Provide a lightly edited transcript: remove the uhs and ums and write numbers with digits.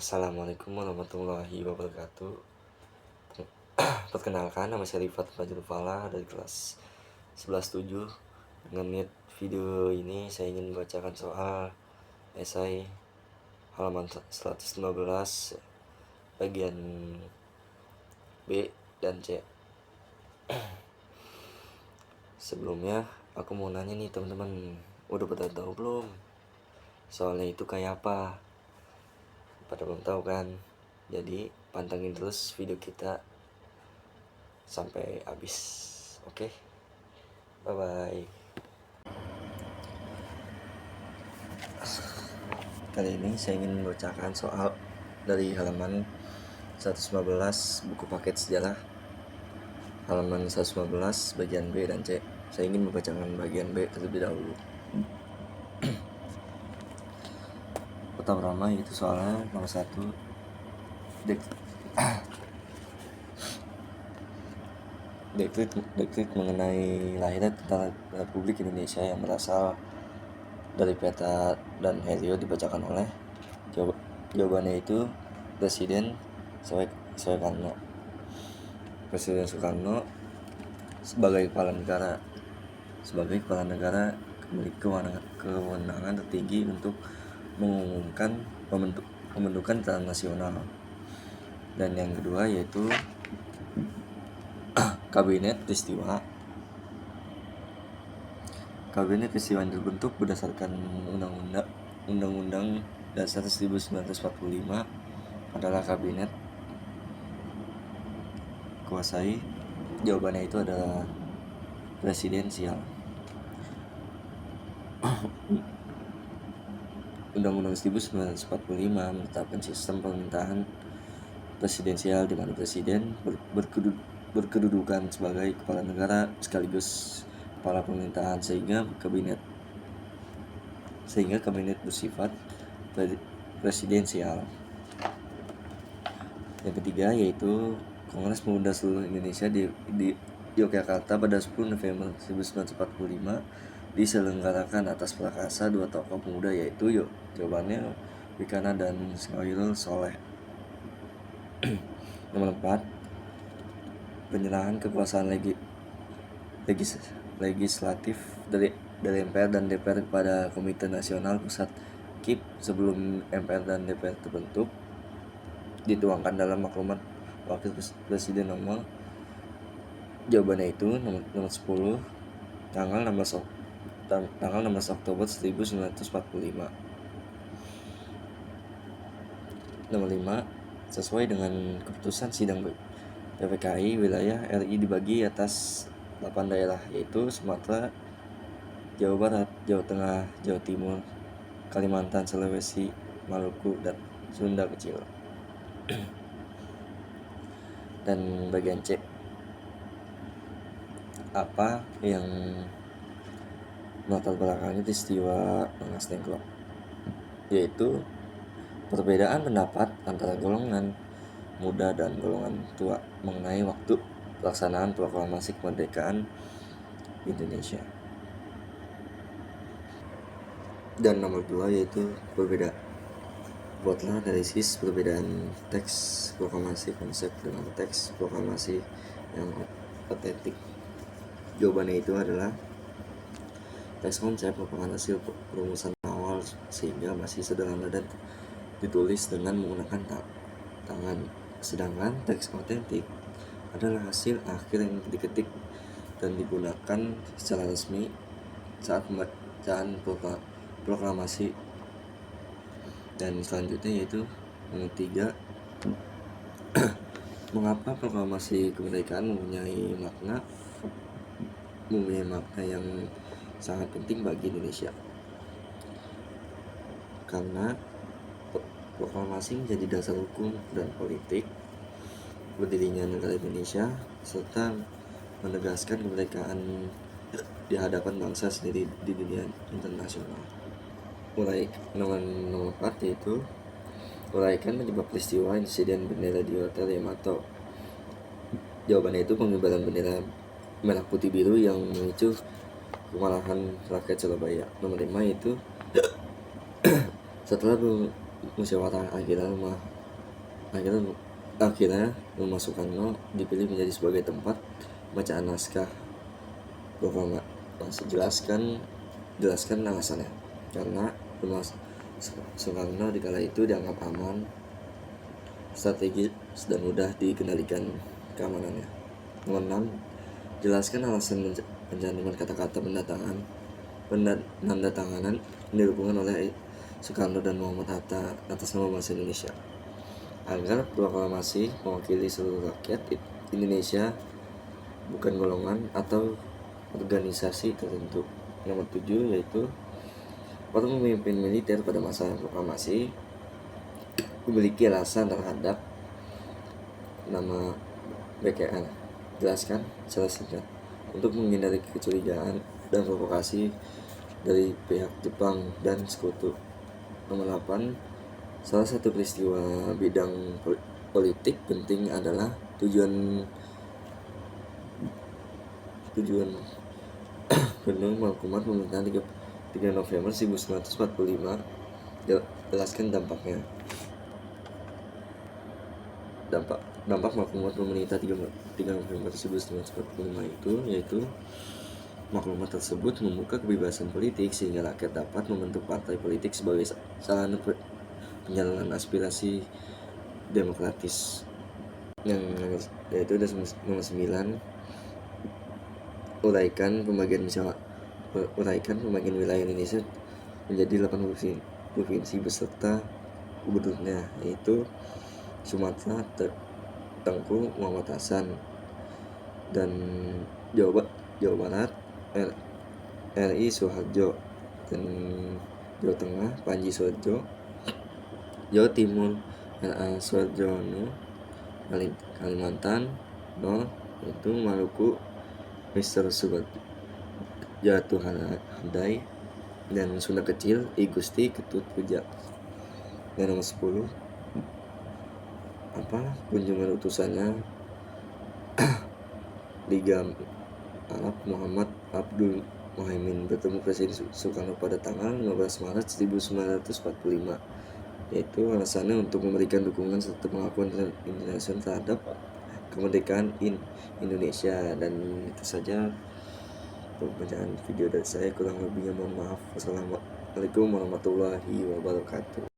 Assalamualaikum warahmatullahi wabarakatuh. Perkenalkan, nama saya Rifat Fajrul Falah dari kelas 11-7. Dengan niat video ini saya ingin membacakan soal esai halaman 115 bagian B dan C. Sebelumnya aku mau nanya nih teman-teman, udah pada tahu belum soalnya itu kayak apa? Pada belum tahu kan? Jadi pantengin terus video kita sampai habis. Oke, bye bye. Kali ini saya ingin membacakan soal dari halaman 115 buku paket sejarah, halaman 115 bagian B dan C. Saya ingin membacakan bagian B terlebih dahulu. Pertama itu soalnya nomor 1, dekrit mengenai lahirnya tentara Republik Indonesia yang berasal dari peta dan helio dibacakan oleh jawabannya itu Presiden Soekarno. Presiden Soekarno sebagai kepala negara memiliki kewenangan tertinggi untuk mengumumkan pembentukan tentara nasional. Dan yang kedua yaitu Kabinet Peristiwa yang terbentuk berdasarkan Undang-Undang Dasar 1945 adalah kabinet kuasai. Jawabannya itu adalah presidensial. Undang-Undang 1945 menetapkan sistem pemerintahan presidensial di mana presiden berkedudukan sebagai kepala negara sekaligus kepala pemerintahan, sehingga kabinet bersifat presidensial. Yang ketiga yaitu Kongres Pemuda Seluruh Indonesia di Yogyakarta pada 10 November 1945 diselenggarakan atas prakarsa dua tokoh pemuda yaitu jawabannya Wikana dan Syairul Soleh. Nomor 4, penyerahan kekuasaan legislatif dari MPR dan DPR kepada Komite Nasional Pusat KIP sebelum MPR dan DPR terbentuk dituangkan dalam maklumat Wakil Presiden nomor, jawabannya itu nomor 10 tanggal 16 Oktober 1945. Nomor 5, sesuai dengan keputusan sidang PPKI, wilayah RI dibagi atas 8 daerah yaitu Sumatera, Jawa Barat, Jawa Tengah, Jawa Timur, Kalimantan, Sulawesi, Maluku, dan Sunda Kecil. Dan bagian C, apa yang melatar belakangi peristiwa Rengas Dengklok? Yaitu perbedaan pendapat antara golongan muda dan golongan tua mengenai waktu pelaksanaan proklamasi kemerdekaan Indonesia. Dan nomor 2 yaitu buatlah analisis perbedaan teks proklamasi konsep dengan teks proklamasi yang otentik. Jawabannya itu adalah teks konsep merupakan hasil perumusan awal sehingga masih sederhana dan ditulis dengan menggunakan tangan, sedangkan teks otentik adalah hasil akhir yang diketik dan digunakan secara resmi saat pembacaan proklamasi. Dan selanjutnya yaitu nomor 3, mengapa proklamasi kemerdekaan mempunyai makna yang sangat penting bagi Indonesia? Karena proklamasi menjadi dasar hukum dan politik berdirinya negara Indonesia serta menegaskan kemerdekaan di hadapan bangsa sendiri di dunia internasional. Nomor 4 yaitu uraikan penyebab peristiwa insiden bendera di Hotel Yamato. Jawabannya itu pengibaran bendera merah putih biru yang memicu kemarahan rakyat Surabaya. Nomor 5 itu setelah musyawarah akhirnya Akhirnya Rumah Soekarno dipilih menjadi sebagai tempat bacaan naskah proklamasi. Jelaskan alasannya. Karena Rumah Soekarno di kala itu dianggap aman, strategis, dan mudah dikendalikan keamanannya. Nomor 6. Jelaskan alasan mencantumkan kata-kata penandatanganan dihubungkan oleh Soekarno dan Muhammad Hatta atas nama bangsa Indonesia, agar proklamasi mewakili seluruh rakyat Indonesia, bukan golongan atau organisasi tertentu. Nomor 7 yaitu para pemimpin militer pada masa proklamasi memiliki alasan terhadap nama BKN. Jelaskan secara singkat untuk menghindari kecurigaan dan provokasi dari pihak Jepang dan sekutu. Nomor 8. Salah satu peristiwa bidang politik penting adalah tujuan penuh Mahkamah Pemerintahan 3 November 1945. Jelaskan dampaknya. Dampak maklumat pemerintah 3 November 1945 itu yaitu maklumat tersebut membuka kebebasan politik sehingga rakyat dapat membentuk partai politik sebagai sarana penjalanan aspirasi demokratis. Yang yaitu ada nomor 9, uraikan pembagian wilayah Indonesia menjadi 8 provinsi beserta gubernurnya, yaitu Sumatera Tengku Muhammad Hasan, dan Jawa Barat RI Soeharjo, dan Jawa Tengah Panji Soeharjo, Jawa Timur RA Suharjono, Kalimantan itu Maluku Mr. Sugajatuh Handai, dan Sunda Kecil I Gusti Ketut Puja. Dan nomor 10, kunjungan utusannya Liga Arab Muhammad Abdul Muhaimin bertemu Presiden Soekarno pada tanggal 15 Maret 1945, yaitu alasannya untuk memberikan dukungan serta pengakuan internasional terhadap kemerdekaan Indonesia. Dan itu saja pembacaan video dari saya, kurang lebihnya mohon maaf. Wassalamualaikum warahmatullahi wabarakatuh.